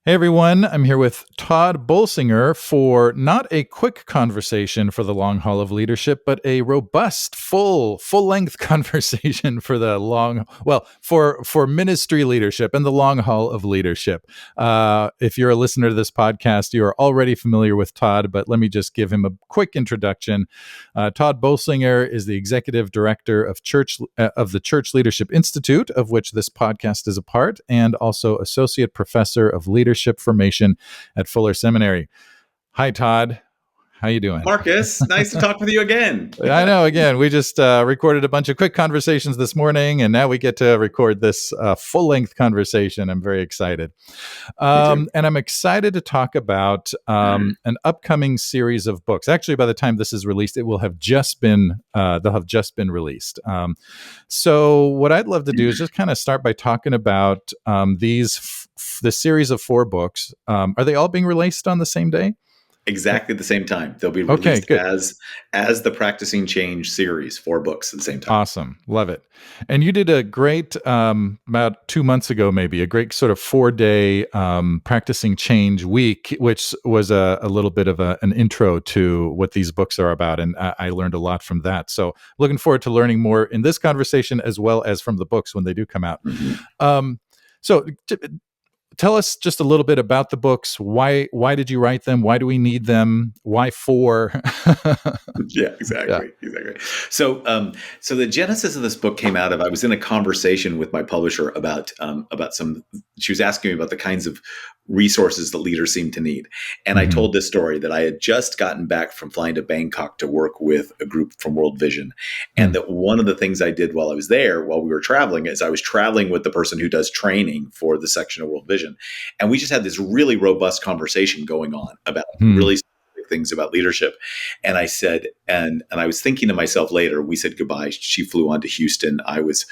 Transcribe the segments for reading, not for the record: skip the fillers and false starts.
Hey everyone, I'm here with Tod Bolsinger for not a quick conversation for the long haul of leadership, but a robust, full-length conversation for the for ministry leadership and the long haul of leadership. If you're a listener to this podcast, you are already familiar with Tod, but let me just give him a quick introduction. Tod Bolsinger is the executive director of the Church Leadership Institute, of which this podcast is a part, and also associate professor of leadership formation at Fuller Seminary. Hi, Tod. How you doing? Marcus, nice to talk with you again. I know. Again, we just recorded a bunch of quick conversations this morning, and now we get to record this full-length conversation. I'm very excited. And I'm excited to talk about an upcoming series of books. Actually, by the time this is released, it will have just been they'll have just been released. So what I'd love to do is just kind of start by talking about this series of 4 books. Are they all being released on the same day? Exactly the same time. They'll be released as the Practicing Change series, 4 books at the same time. Awesome. Love it. And you did a great, about 2 months ago, maybe, a great sort of 4-day Practicing Change week, which was a little bit of an intro to what these books are about. And I learned a lot from that. So looking forward to learning more in this conversation as well as from the books when they do come out. Tell us just a little bit about the books. Why did you write them? Why do we need them? Why 4? Yeah, exactly. So the genesis of this book came out of, I was in a conversation with my publisher about she was asking me about the kinds of resources that leaders seem to need. And I told this story that I had just gotten back from flying to Bangkok to work with a group from World Vision. And that one of the things I did while I was there, while we were traveling, is I was traveling with the person who does training for the section of World Vision. And we just had this really robust conversation going on about really specific things about leadership. And I said, and I was thinking to myself later, we said goodbye. She flew on to Houston. I was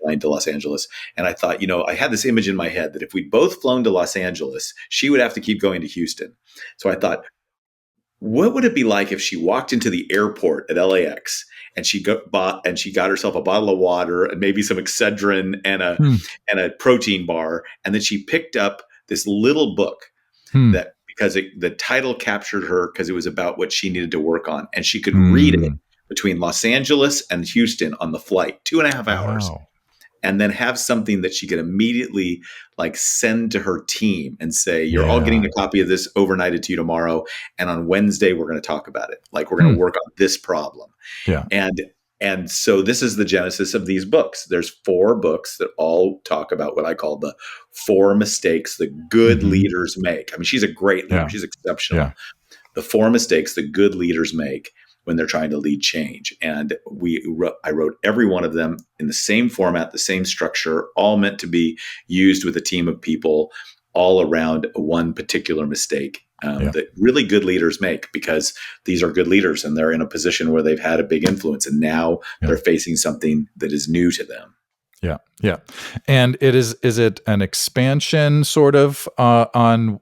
flying to Los Angeles. And I thought, I had this image in my head that if we'd both flown to Los Angeles, she would have to keep going to Houston. So I thought, what would it be like if she walked into the airport at LAX and she got herself a bottle of water and maybe some Excedrin and a protein bar, and then she picked up this little book that, because the title captured her, because it was about what she needed to work on, and she could read it between Los Angeles and Houston on the flight, 2.5 hours. Wow. And then have something that she could immediately send to her team and say, you're all getting a copy of this overnighted to you tomorrow. And on Wednesday, we're going to talk about it. We're going to work on this problem. Yeah. And so this is the genesis of these books. There's 4 books that all talk about what I call the 4 mistakes that good leaders make. I mean, she's a great leader. She's exceptional. Yeah. The 4 mistakes that good leaders make when they're trying to lead change. And I wrote every one of them in the same format, the same structure, all meant to be used with a team of people all around one particular mistake that really good leaders make, because these are good leaders and they're in a position where they've had a big influence, and now they're facing something that is new to them. Yeah. Yeah. And is it an expansion sort of on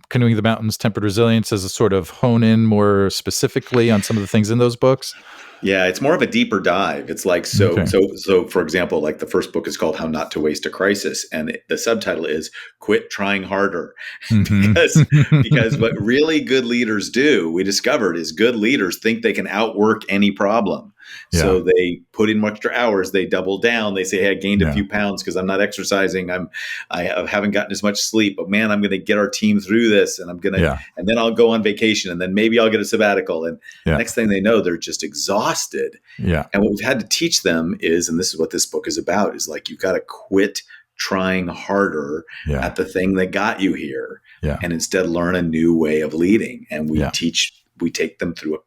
Canoeing the Mountains, Tempered Resilience, as a sort of hone in more specifically on some of the things in those books? Yeah, it's more of a deeper dive. It's so for example, the first book is called How Not to Waste a Crisis. And the subtitle is Quit Trying Harder. because what really good leaders do, we discovered, is good leaders think they can outwork any problem. Yeah. So they put in extra hours, they double down, they say, hey, I gained a few pounds because I'm not exercising. I haven't gotten as much sleep, but man, I'm going to get our team through this, and I'm going to, and then I'll go on vacation, and then maybe I'll get a sabbatical. And next thing they know, they're just exhausted. Yeah. And what we've had to teach them is, and this is what this book is about, is you've got to quit trying harder at the thing that got you here, and instead learn a new way of leading. And we take them through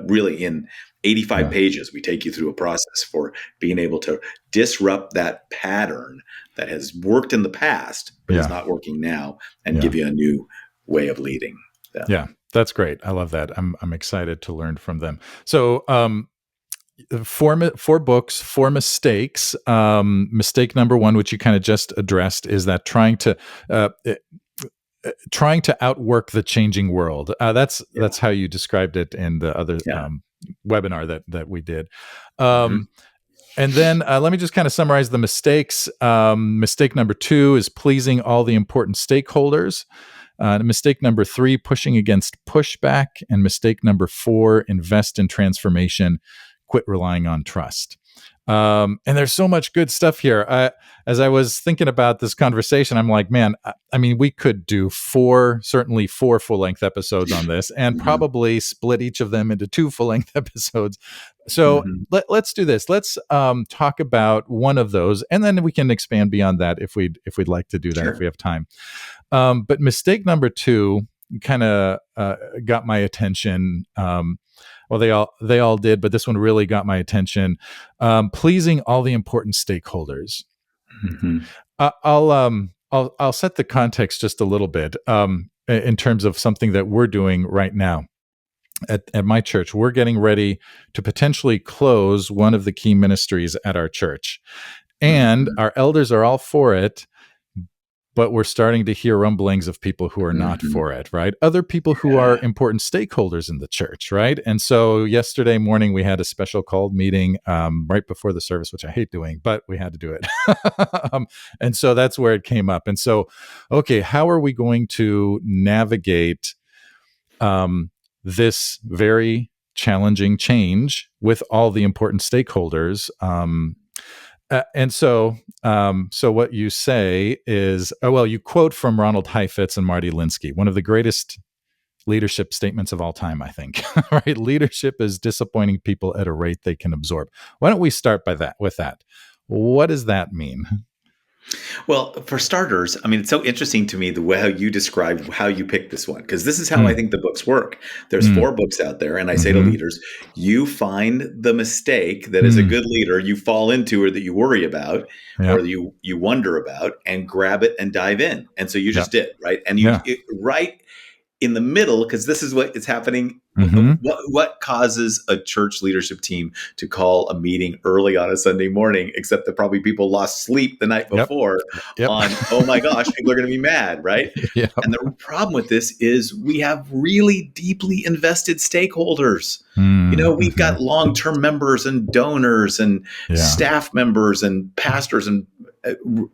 really in 85 pages, we take you through a process for being able to disrupt that pattern that has worked in the past, but is not working now, and give you a new way of leading. Yeah, that's great. I love that. I'm excited to learn from them. So, 4 books, 4 mistakes. Mistake number 1, which you kind of just addressed, is that trying to outwork the changing world. That's how you described it in the other webinar that we did. And then let me just kind of summarize the mistakes. Mistake number 2 is pleasing all the important stakeholders. Mistake number 3, pushing against pushback. And mistake number 4, invest in transformation, quit relying on trust. And there's so much good stuff here. As I was thinking about this conversation, I'm like, man, I mean, we could do certainly four full-length episodes on this, and probably split each of them into 2 full-length episodes. So let's do this. Let's talk about one of those, and then we can expand beyond that if we'd like to do that, if we have time. But mistake number 2 kind of got my attention. Well, they all did, but this one really got my attention. Pleasing all the important stakeholders. I'll set the context just a little bit in terms of something that we're doing right now at my church. We're getting ready to potentially close one of the key ministries at our church, and our elders are all for it. But we're starting to hear rumblings of people who are not for it, right? Other people who are important stakeholders in the church, right? And so yesterday morning, we had a special called meeting right before the service, which I hate doing, but we had to do it. And so that's where it came up. And so, okay, how are we going to navigate this very challenging change with all the important stakeholders? And so what you say is, you quote from Ronald Heifetz and Marty Linsky, one of the greatest leadership statements of all time, I think. Right? Leadership is disappointing people at a rate they can absorb. Why don't we start with that? What does that mean? Well, for starters, I mean, it's so interesting to me the way how you describe how you picked this one, because this is how I think the books work. There's 4 books out there, and I say to leaders, you find the mistake that as a good leader you fall into or that you worry about or you wonder about, and grab it and dive in. And so you just did, right? And right in the middle, because this is what is happening. What causes a church leadership team to call a meeting early on a Sunday morning, except that probably people lost sleep the night before on, oh my gosh, people are going to be mad, right? And the problem with this is we have really deeply invested stakeholders. We've got long-term members and donors and staff members and pastors and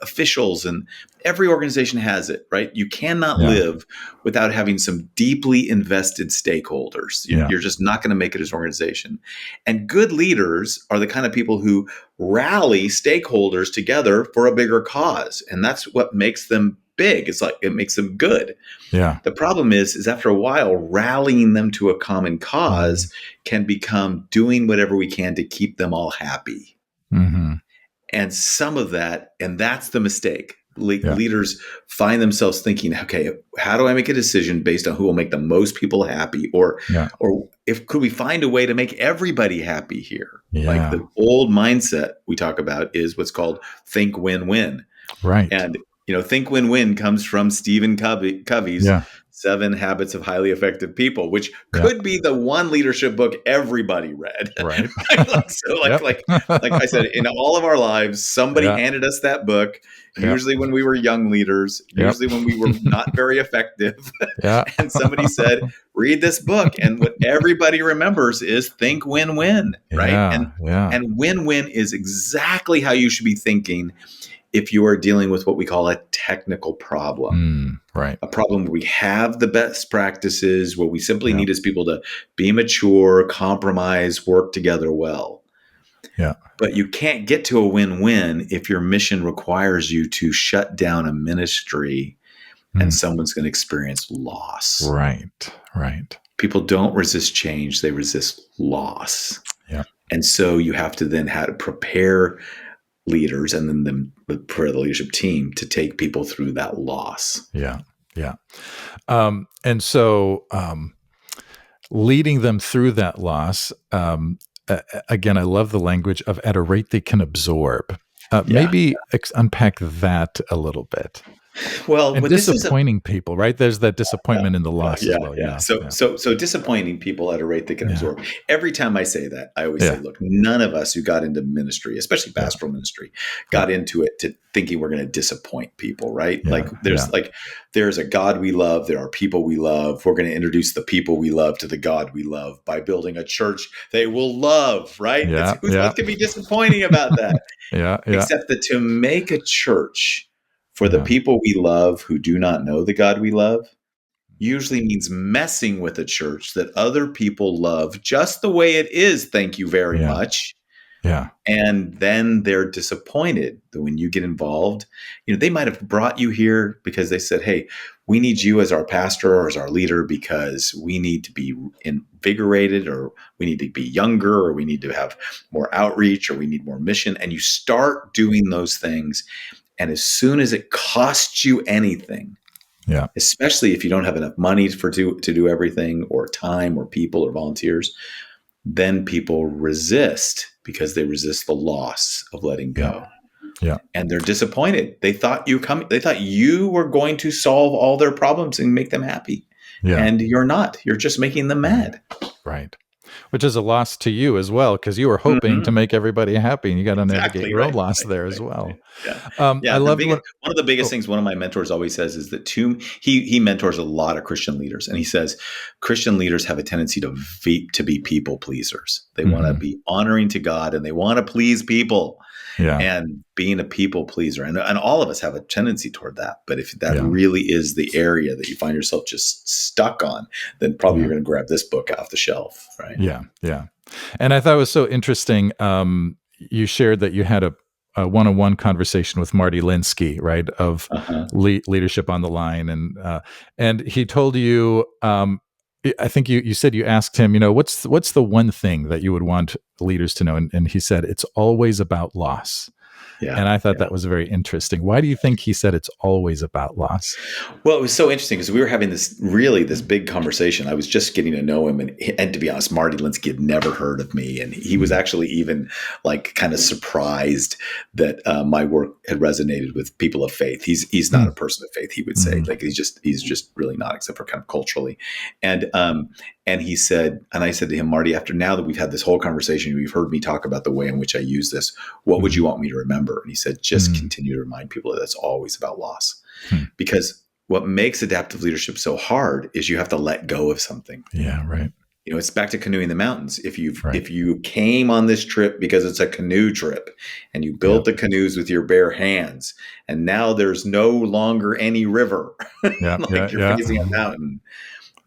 officials, and every organization has it, right? You cannot live without having some deeply invested stakeholders. You're just not going to make it as an organization. And good leaders are the kind of people who rally stakeholders together for a bigger cause. And that's what makes them big. It's like it makes them good. The problem is after a while, rallying them to a common cause can become doing whatever we can to keep them all happy. And some of that, and that's the mistake. Leaders find themselves thinking, okay, how do I make a decision based on who will make the most people happy? Or could we find a way to make everybody happy here? Like the old mindset we talk about is what's called think win-win. Right. And, think win-win comes from Stephen Covey's 7 Habits of Highly Effective People, which could be the one leadership book everybody read. Right. like I said, in all of our lives, somebody handed us that book, usually when we were young leaders, usually when we were not very effective. And somebody said, read this book. And what everybody remembers is think win-win, right? And win-win is exactly how you should be thinking if you are dealing with what we call a technical problem, a problem where we have the best practices, what we simply need is people to be mature, compromise, work together well. But you can't get to a win-win if your mission requires you to shut down a ministry and someone's going to experience loss. Right. People don't resist change. They resist loss. And so you have to then have to prepare leaders and then for the leadership team to take people through that loss. And so leading them through that loss, again, I love the language of at a rate they can absorb. Maybe unpack that a little bit. Well, And but this is a disappointing people, right? There's that disappointment in the loss as yeah, well. yeah. Yeah, So, yeah, so disappointing people at a rate they can yeah, absorb. Every time I say that, I always say, yeah, look, none of us who got into ministry, especially yeah, pastoral ministry, yeah, got into it to thinking we're going to disappoint people, right? yeah, yeah, Like there's a God we love, there are people we love. We're going to introduce the people we love to the God we love by building a church they will love, right? That's yeah, what can be disappointing about that, yeah, yeah, except that to make a church for the yeah, people we love who do not know the God we love usually means messing with a church that other people love just the way it is. Thank you very yeah, much. yeah, And then they're disappointed that when you get involved, they might have brought you here because they said, hey, we need you as our pastor or as our leader because we need to be invigorated or we need to be younger or we need to have more outreach or we need more mission. And you start doing those things. And as soon as it costs you anything, yeah, especially if you don't have enough money to do everything or time or people or volunteers, then people resist because they resist the loss of letting yeah, go. yeah, And they're disappointed. They thought you were going to solve all their problems and make them happy. yeah. And you're not. You're just making them Right, mad. right. Which is a loss to you as well, because you were hoping to Mhm. make everybody happy, and you got to navigate Exactly your own right. loss Right. there as Right. Right. well. Yeah. I Yeah. loved what. One of the biggest Oh, things one of my mentors always says is that he mentors a lot of Christian leaders, and he says Christian leaders have a tendency to be people pleasers. They want to hmm, be honoring to God, and they want to please people. yeah, And being a people pleaser, and all of us have a tendency toward that. But if that yeah, really is the area that you find yourself just stuck on, then probably yeah, you're going to grab this book off the shelf, right? yeah, yeah. And I thought it was so interesting. You shared that you had a one-on-one conversation with Marty Linsky, right, of Uh-huh. leadership on the line, and he told you. I think you said you asked him, what's the one thing that you would want leaders to know, and he said it's always about loss. Yeah. And I thought Yeah. that was very interesting. Why do you think he said it's always about loss? Well, it was so interesting because we were having this big conversation. I was just getting to know him, and to be honest, Marty Linsky had never heard of me, and he was Mm, actually even like kind of surprised that my work had resonated with people of faith. He's not a mm, person of faith, he would say. mm, Like he's just really not, except for kind of culturally. And he said, and I said to him, Marty, after now that we've had this whole conversation, you've heard me talk about the way in which I use this. What would you mm, want me to remember? And he said, just mm, continue to remind people that it's always about loss mm. because what makes adaptive leadership so hard is you have to let go of something. Yeah, right, It's back to canoeing the mountains. right. If you came on this trip because it's a canoe trip and you Yeah, built the canoes with your bare hands and now there's no longer any river, yeah, yeah, like you're yeah, facing a mountain,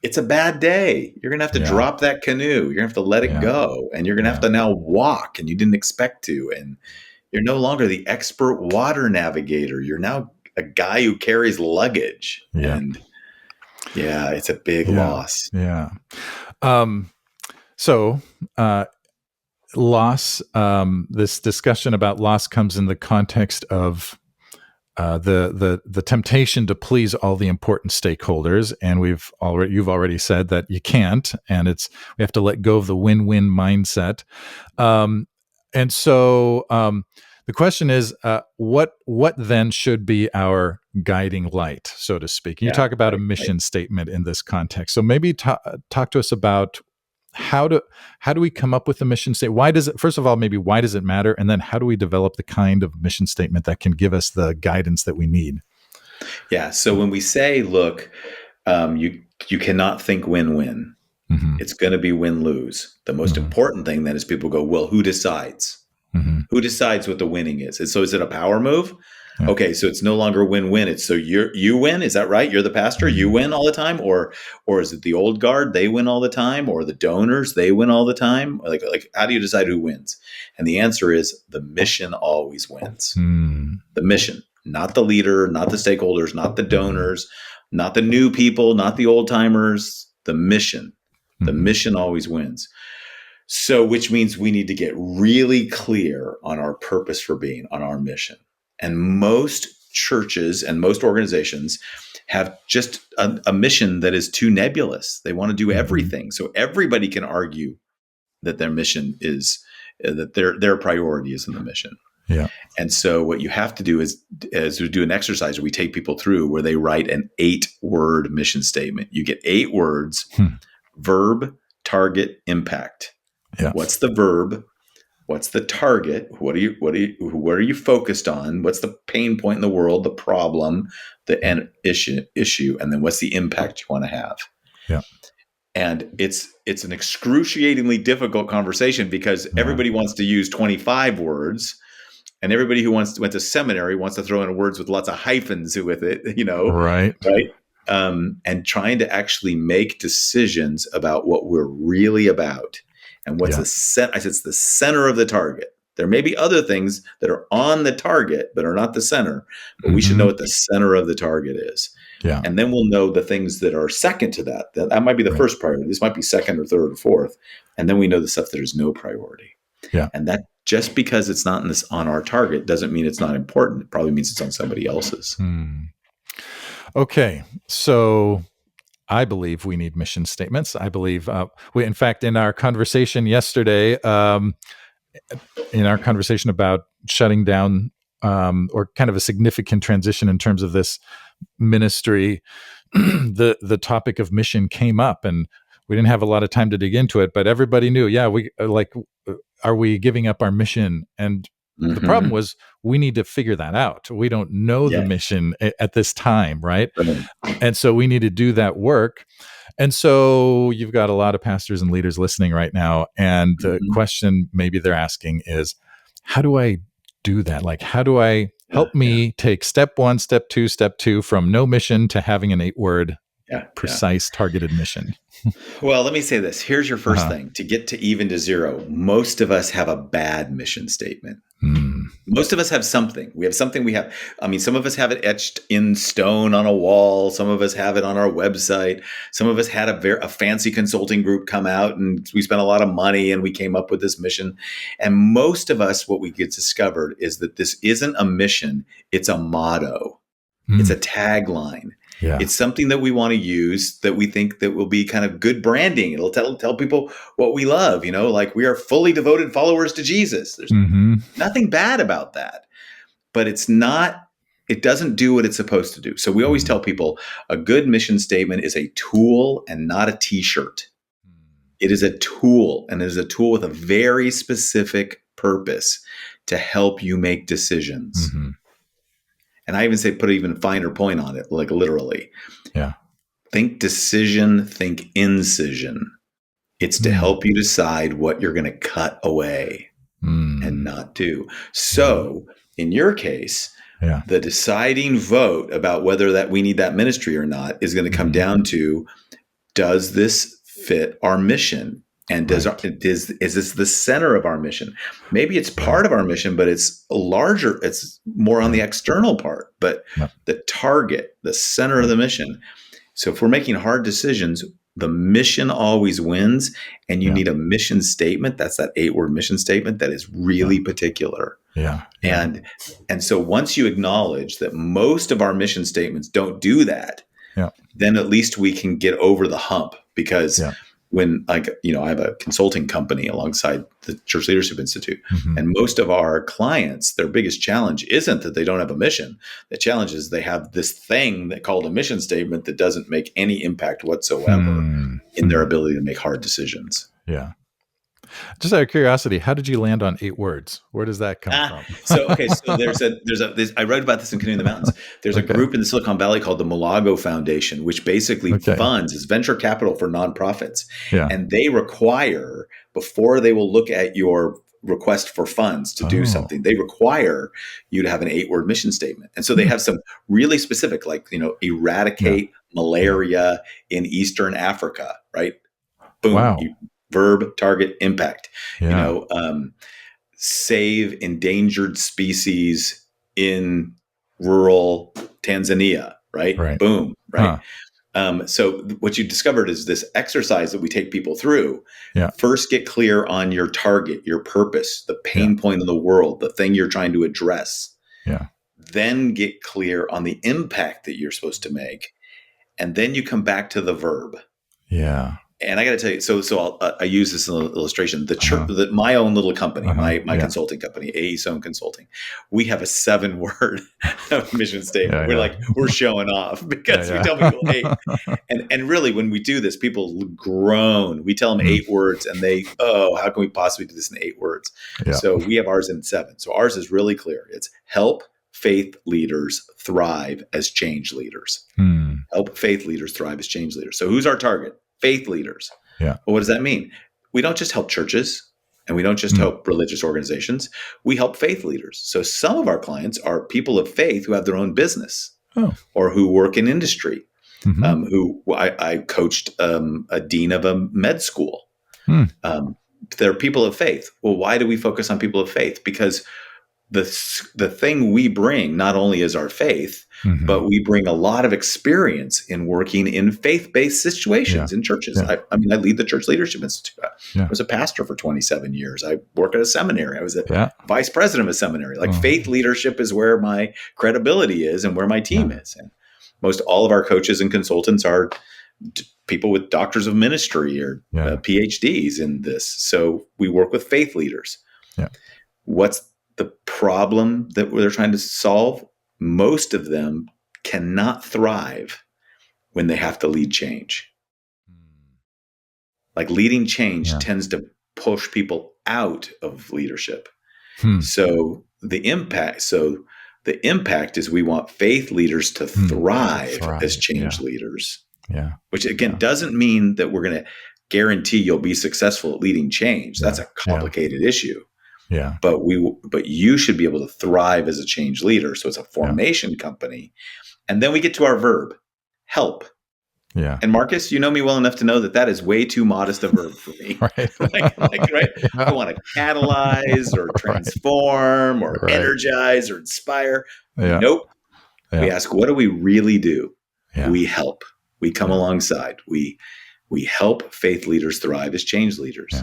it's a bad day. You're going to have to yeah, drop that canoe. You're going to have to let it yeah, go and you're going to have yeah, to now walk and you didn't expect to. And you're no longer the expert water navigator. You're now a guy who carries luggage. yeah, And yeah, it's a big yeah, loss. yeah. Um, so, loss. This discussion about loss comes in the context of the temptation to please all the important stakeholders, and you've already said that you can't, and we have to let go of the win-win mindset. Um, and so the question is, what then should be our guiding light, so to speak? You Yeah, talk about a right, right. mission statement in this context, so maybe talk to us about how do we come up with a mission statement? Why does it, first of all, maybe why does it matter, and then how do we develop the kind of mission statement that can give us the guidance that we need? Yeah. So when we say, look, you cannot think win-win. Hmm. It's going to be win-lose. The most Hmm. important thing then is people go, well, who decides? Hmm. Who decides what the winning is? And so is it a power move? Yeah. Okay, so it's no longer win-win. It's so you win. Is that right? You're the pastor. You Hmm. win all the time, or is it the old guard? They win all the time, or the donors? They win all the time. Like how do you decide who wins? And the answer is the mission always wins. Hmm. The mission, not the leader, not the stakeholders, not the Hmm. donors, not the new people, not the old timers. The mission. The Hmm. mission always wins. So, which means we need to get really clear on our purpose for being, on our mission. And most churches and most organizations have just a mission that is too nebulous. They want to do Hmm. everything. So everybody can argue that their mission is that their priority is in the mission. Yeah. And so what you have to do is we do an exercise where we take people through where they write an 8-word mission statement. You get 8 words: verb, target, impact. Yeah. What's the verb? What's the target? What are you focused on? What's the pain point in the world, the problem, the end issue, and then what's the impact you want to have? Yeah. And it's an excruciatingly difficult conversation because everybody wants to use 25 words, and everybody who went to seminary wants to throw in words with lots of hyphens with it, Right. right? And trying to actually make decisions about what we're really about. And what's I said it's the center of the target. There may be other things that are on the target but are not the center, but we should know what the center of the target is. Yeah. And then we'll know the things that are second to that. That might be the first priority. This might be second or third or fourth. And then we know the stuff that is no priority. Yeah. And that just because it's not on our target doesn't mean it's not important. It probably means it's on somebody else's. Okay. So I believe we need mission statements. I believe in fact, in our conversation yesterday, in our conversation about shutting down or kind of a significant transition in terms of this ministry, the topic of mission came up, and we didn't have a lot of time to dig into it, but everybody knew, we are we giving up our mission? And the problem was we need to figure that out. We don't know the mission at this time, right? And so we need to do that work. And so you've got a lot of pastors and leaders listening right now. And the question maybe they're asking is, how do I do that? Like, how do I help me take step 1, step 2 from no mission to having an 8-word precise targeted mission? Well, let me say this. Here's your first thing. To get to even to 0, most of us have a bad mission statement. Most of us have something. We have something some of us have it etched in stone on a wall. Some of us have it on our website. Some of us had a fancy consulting group come out, and we spent a lot of money and we came up with this mission. And most of us, what we get discovered is that this isn't a mission. It's a motto. It's a tagline. Yeah. It's something that we want to use that we think that will be kind of good branding. It'll tell people what we love, like we are fully devoted followers to Jesus. There's nothing bad about that, but it doesn't do what it's supposed to do. So we always tell people a good mission statement is a tool and not a t-shirt. It is a tool, and it is a tool with a very specific purpose to help you make decisions. And I even say put an even finer point on it, like literally. Yeah. Think decision, think incision. It's to help you decide what you're going to cut away and not do. So in your case, the deciding vote about whether that we need that ministry or not is going to come down to, does this fit our mission? And is this the center of our mission? Maybe it's part of our mission, but it's larger. It's more on the external part, but the target, the center of the mission. So if we're making hard decisions, the mission always wins, and you need a mission statement. That's that 8-word mission statement that is really particular. And so once you acknowledge that most of our mission statements don't do that, then at least we can get over the hump, because when I have a consulting company alongside the Church Leadership Institute, and most of our clients, their biggest challenge isn't that they don't have a mission. The challenge is they have this thing that called a mission statement that doesn't make any impact whatsoever in their ability to make hard decisions. Yeah. Just out of curiosity, how did you land on 8 words? Where does that come from? So I wrote about this in Canoeing the Mountains. There's a group in the Silicon Valley called the Malago Foundation, which basically funds, is venture capital for nonprofits. And they require, before they will look at your request for funds to do something, they require you to have an 8-word mission statement. And so they have some really specific, like, eradicate malaria in Eastern Africa, right? Boom. Wow. Verb, target, impact. Save endangered species in rural Tanzania, right? Boom, right? So what you discovered is this exercise that we take people through. First, get clear on your target, your purpose, the pain point in the world, the thing you're trying to address. Then get clear on the impact that you're supposed to make. And then you come back to the verb. And I got to tell you, I use this in an illustration. The church, my own little company, my consulting company, AESOM Consulting, we have a 7-word mission statement. We're showing off because we tell people, hey, and really when we do this, people groan. We tell them 8 words, and how can we possibly do this in 8 words? Yeah. So we have ours in 7. So ours is really clear. It's help faith leaders thrive as change leaders. Help faith leaders thrive as change leaders. So who's our target? Faith leaders. Yeah. Well, what does that mean? We don't just help churches, and we don't just help religious organizations. We help faith leaders. So some of our clients are people of faith who have their own business or who work in industry. I coached a dean of a med school. They're people of faith. Well, why do we focus on people of faith? Because the thing we bring not only is our faith, but we bring a lot of experience in working in faith-based situations in churches. I lead the Church Leadership Institute. I was a pastor for 27 years. I work at a seminary. I was a vice president of a seminary. Faith leadership is where my credibility is and where my team is. And most all of our coaches and consultants are people with doctors of ministry or PhDs in this. So we work with faith leaders. What's the problem that they're trying to solve? Most of them cannot thrive when they have to lead change. Leading change tends to push people out of leadership. So the impact is we want faith leaders to thrive as change leaders. Which again doesn't mean that we're going to guarantee you'll be successful at leading change. That's a complicated issue. But you should be able to thrive as a change leader. So it's a formation company. And then we get to our verb, help. And Marcus, you know me well enough to know that is way too modest a verb for me. Right? I want to catalyze or transform or energize or inspire. Nope. We ask, what do we really do? We help. We come alongside. We help faith leaders thrive as change leaders.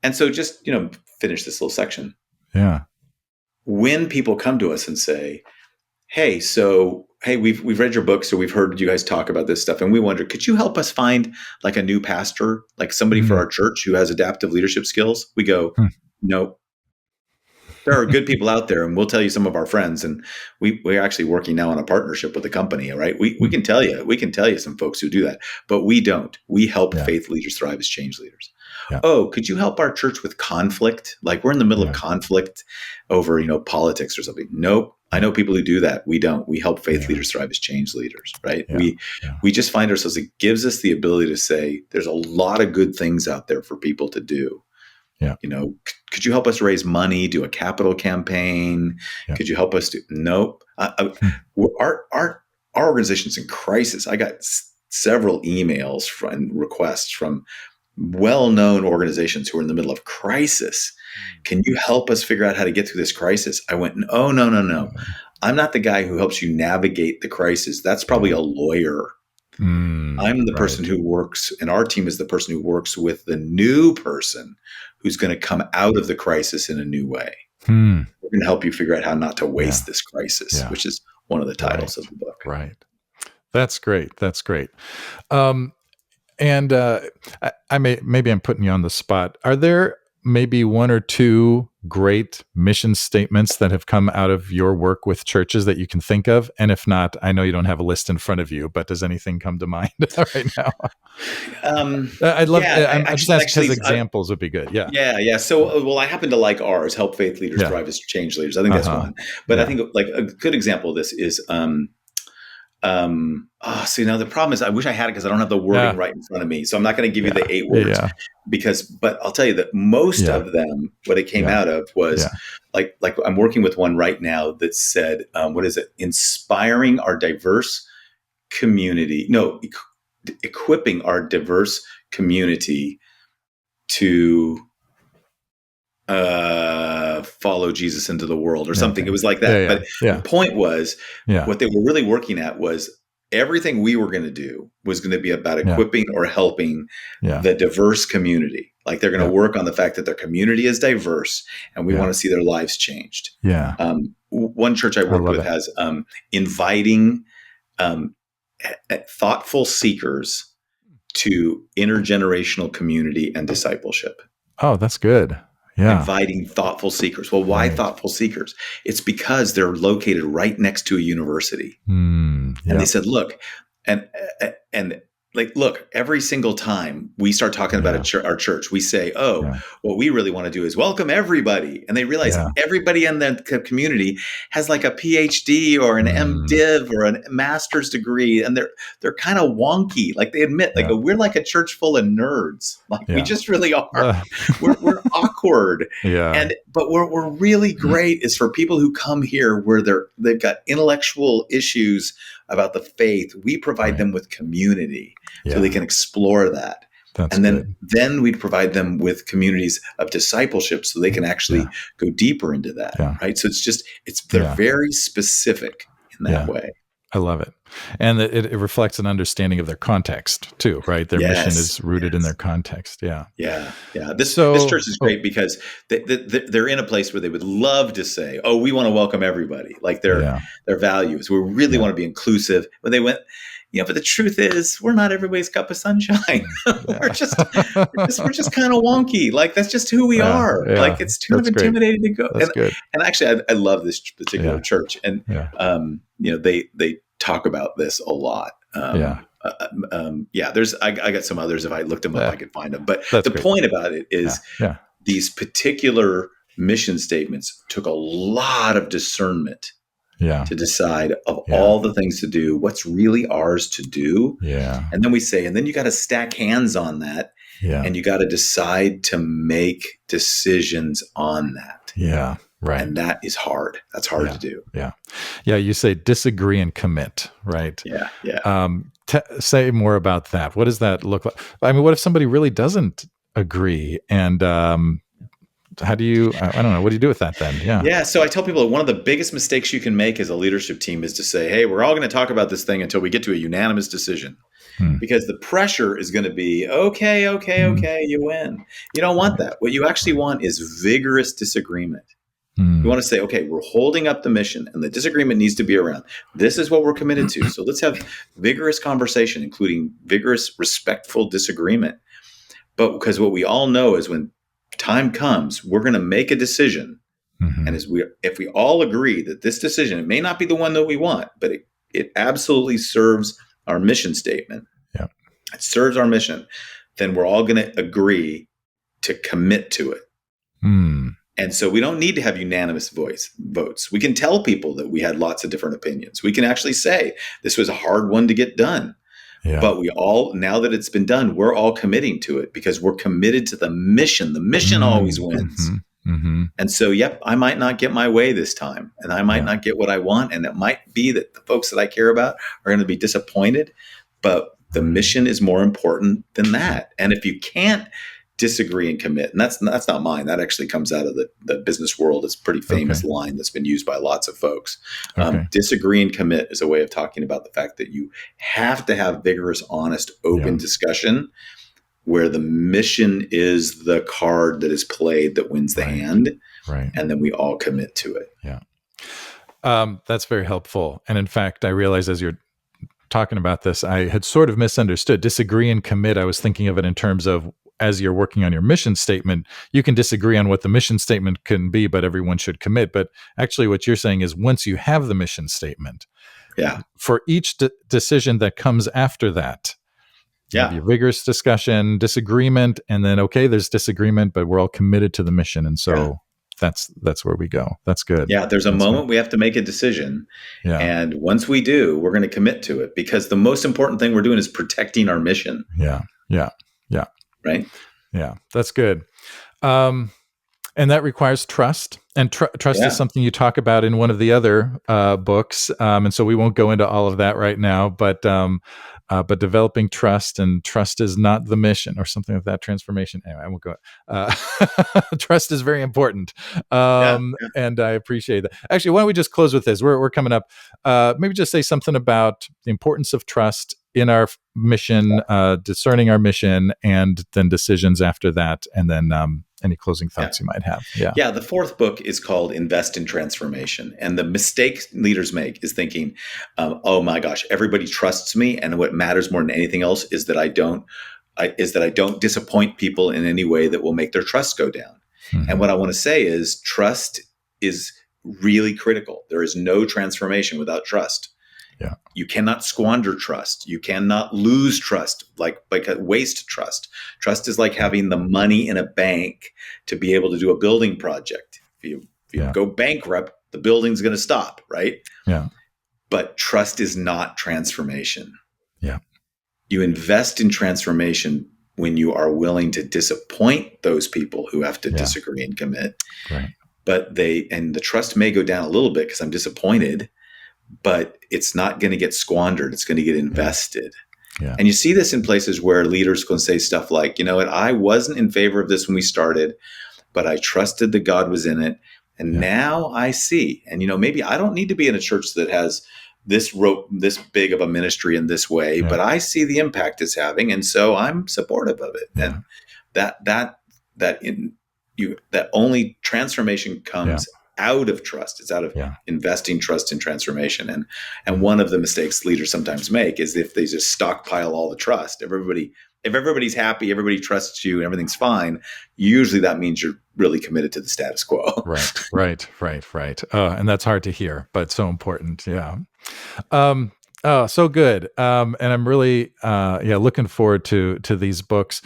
And so just, finish this little section. When people come to us and say, hey, we've read your book, so we've heard you guys talk about this stuff, and we wonder, could you help us find a new pastor, somebody for our church who has adaptive leadership skills? We go, no. There are good people out there, and we'll tell you some of our friends, and we're actually working now on a partnership with a company, right? We can tell you some folks who do that, but we don't. We help faith leaders thrive as change leaders. Oh, could you help our church with conflict? We're in the middle of conflict over, politics or something. Nope. I know people who do that. We don't. We help faith leaders thrive as change leaders, right? We just find ourselves, it gives us the ability to say, there's a lot of good things out there for people to do. Could you help us raise money, do a capital campaign? Could you help us do? Nope. Our organization's in crisis. I got several emails and requests from well-known organizations who are in the middle of crisis. Can you help us figure out how to get through this crisis? I went, no. I'm not the guy who helps you navigate the crisis. That's probably a lawyer. I'm the person who works, and our team is the person who works with the new person who's going to come out of the crisis in a new way. We're going to help you figure out how not to waste this crisis, which is one of the titles of the book. Right. That's great. And maybe I'm putting you on the spot. Are there maybe 1 or 2 great mission statements that have come out of your work with churches that you can think of? And if not, I know you don't have a list in front of you, but does anything come to mind right now? I'd love. I'm just asking because examples would be good. Yeah. So, I happen to like ours. Help faith leaders thrive as change leaders. I think that's one. But I think a good example of this is. Now the problem is I wish I had it because I don't have the wording right in front of me. So I'm not going to give you the 8 words but I'll tell you that most of them, what it came out of was like I'm working with one right now that said, what is it? Inspiring our diverse community. No, equipping our diverse community to follow Jesus into the world or something. It was like that. But the point was, what they were really working at was everything we were going to do was going to be about equipping or helping the diverse community. They're going to work on the fact that their community is diverse and we want to see their lives changed. One church I worked with has inviting thoughtful seekers to intergenerational community and discipleship. Oh, that's good. Yeah. Inviting thoughtful seekers. Well, why Right. thoughtful seekers? It's because they're located right next to a university. Mm, And they yep. said, look, and like, look, every single time we start talking about our church, we say, what we really want to do is welcome everybody. And they realize everybody in the community has like a PhD or an MDiv or a master's degree. And they're kind of wonky. Like they admit, like, we're like a church full of nerds. Like we just really are. We're awkward. But we're really great is for people who come here where they've got intellectual issues about the faith. We provide them with community so they can explore that. And then we'd provide them with communities of discipleship so they can actually go deeper into that. Right. So they're very specific in that way. I love it. And it reflects an understanding of their context too, right? Their mission is rooted in their context. Yeah. This church is great because they're in a place where they would love to say, oh, we want to welcome everybody. Like their values. We really want to be inclusive. But they went, but the truth is we're not everybody's cup of sunshine. we're just kind of wonky. Like that's just who we are. Like it's kind of intimidating to go. And actually I love this particular church. And they talk about this a lot. I got some others. If I looked them up, I could find them. But the point about it is these particular mission statements took a lot of discernment to decide of all the things to do, what's really ours to do. And then we say, and then you got to stack hands on that. And you got to decide to make decisions on that. Right. And that is hard. That's hard to do. You say disagree and commit, right? Say more about that. What does that look like? I mean, what if somebody really doesn't agree? And how do you, I don't know, what do you do with that then? So I tell people that one of the biggest mistakes you can make as a leadership team is to say, hey, we're all going to talk about this thing until we get to a unanimous decision. Because the pressure is going to be, okay, you win. You don't want that. What you actually want is vigorous disagreement. You want to say, okay, we're holding up the mission and the disagreement needs to be around. This is what we're committed to. So let's have vigorous conversation, including vigorous, respectful disagreement. But because what we all know is when time comes, we're going to make a decision. And if we all agree that this decision, it may not be the one that we want, but it absolutely serves our mission statement. It serves our mission. Then we're all going to agree to commit to it. And so we don't need to have unanimous votes. We can tell people that we had lots of different opinions. We can actually say this was a hard one to get done. But we all, now that it's been done, we're all committing to it because we're committed to the mission. The mission always wins. And so, I might not get my way this time and I might not get what I want. And it might be that the folks that I care about are going to be disappointed, but the mission is more important than that. And if you can't disagree and commit, and that's not mine, that actually comes out of the business world. It's a pretty famous line that's been used by lots of folks. Disagree and commit is a way of talking about the fact that you have to have vigorous, honest, open discussion where the mission is the card that is played that wins the hand. And then we all commit to it. That's very helpful. And in fact, I realize as you're talking about this, I had sort of misunderstood disagree and commit. I was thinking of it in terms of, as you're working on your mission statement, you can disagree on what the mission statement can be, but everyone should commit. But actually what you're saying is once you have the mission statement, for each decision that comes after that, your vigorous discussion, disagreement, and then, there's disagreement, but we're all committed to the mission. And so that's where we go. That's good. There's a moment we have to make a decision. And once we do, we're going to commit to it because the most important thing we're doing is protecting our mission. Right. Yeah, that's good. And that requires trust. And trust is something you talk about in one of the other books. And so we won't go into all of that right now, but developing trust, and trust is not the mission or something like that. Transformation. Anyway, I won't go. Trust is very important. And I appreciate that. Actually, why don't we just close with this? We're coming up. Maybe just say something about the importance of trust in our mission, discerning our mission, and then decisions after that. And then any closing Yeah. thoughts you might have. Yeah. Yeah, the fourth book is called Invest in Transformation. And the mistake leaders make is thinking, oh my gosh, everybody trusts me. And what matters more than anything else is that I don't disappoint people in any way that will make their trust go down. Mm-hmm. And what I want to say is trust is really critical. There is no transformation without trust. Yeah. You cannot squander trust. You cannot lose trust, like waste trust. Trust is like having the money in a bank to be able to do a building project. If you go bankrupt, the building's going to stop, right? Yeah. But trust is not transformation. Yeah. You invest in transformation when you are willing to disappoint those people who have to disagree and commit. Right. But the trust may go down a little bit because I'm disappointed, but it's not going to get squandered. It's going to get invested. Yeah. And you see this in places where leaders can say stuff like, you know what, I wasn't in favor of this when we started, but I trusted that God was in it. And now I see. And, maybe I don't need to be in a church that has this big of a ministry in this way, but I see the impact it's having. And so I'm supportive of it. And that only transformation comes out of trust. It's out of investing trust in transformation. And one of the mistakes leaders sometimes make is if they just stockpile all the trust. If everybody's happy, everybody trusts you, and everything's fine, usually that means you're really committed to the status quo. Right. And that's hard to hear, but so important. Yeah. So good. And I'm really, looking forward to these books.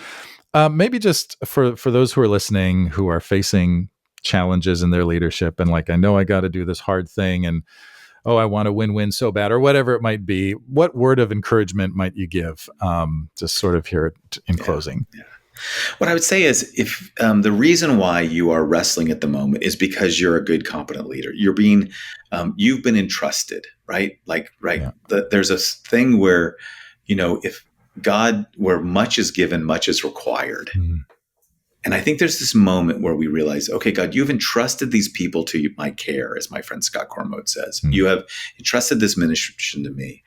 Maybe just for those who are listening, who are facing challenges in their leadership, and like, I know I got to do this hard thing, and I want to win so bad, or whatever it might be. What word of encouragement might you give, just sort of here in closing? Yeah. What I would say is, if the reason why you are wrestling at the moment is because you're a good, competent leader, you've been entrusted, right? There's a thing where, if God, where much is given, much is required. Mm-hmm. And I think there's this moment where we realize, okay, God, you've entrusted these people to my care, as my friend Scott Cormode says. Mm-hmm. You have entrusted this ministry to me.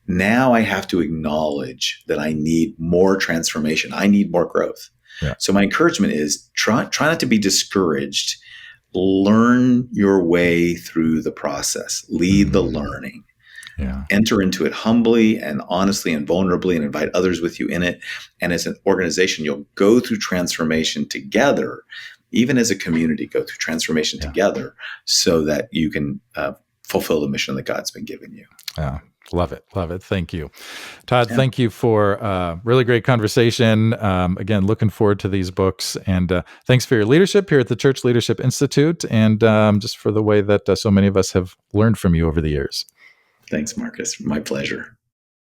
Now I have to acknowledge that I need more transformation. I need more growth. Yeah. So my encouragement is try not to be discouraged. Learn your way through the process. Lead the learning. Yeah. Enter into it humbly and honestly and vulnerably, and invite others with you in it. And as an organization, you'll go through transformation together, even as a community, go through transformation together, so that you can fulfill the mission that God's been giving you. Yeah. Love it. Thank you, Tod. Yeah. Thank you for a really great conversation. Again, looking forward to these books, and thanks for your leadership here at the Church Leadership Institute, and just for the way that so many of us have learned from you over the years. Thanks, Marcus. My pleasure.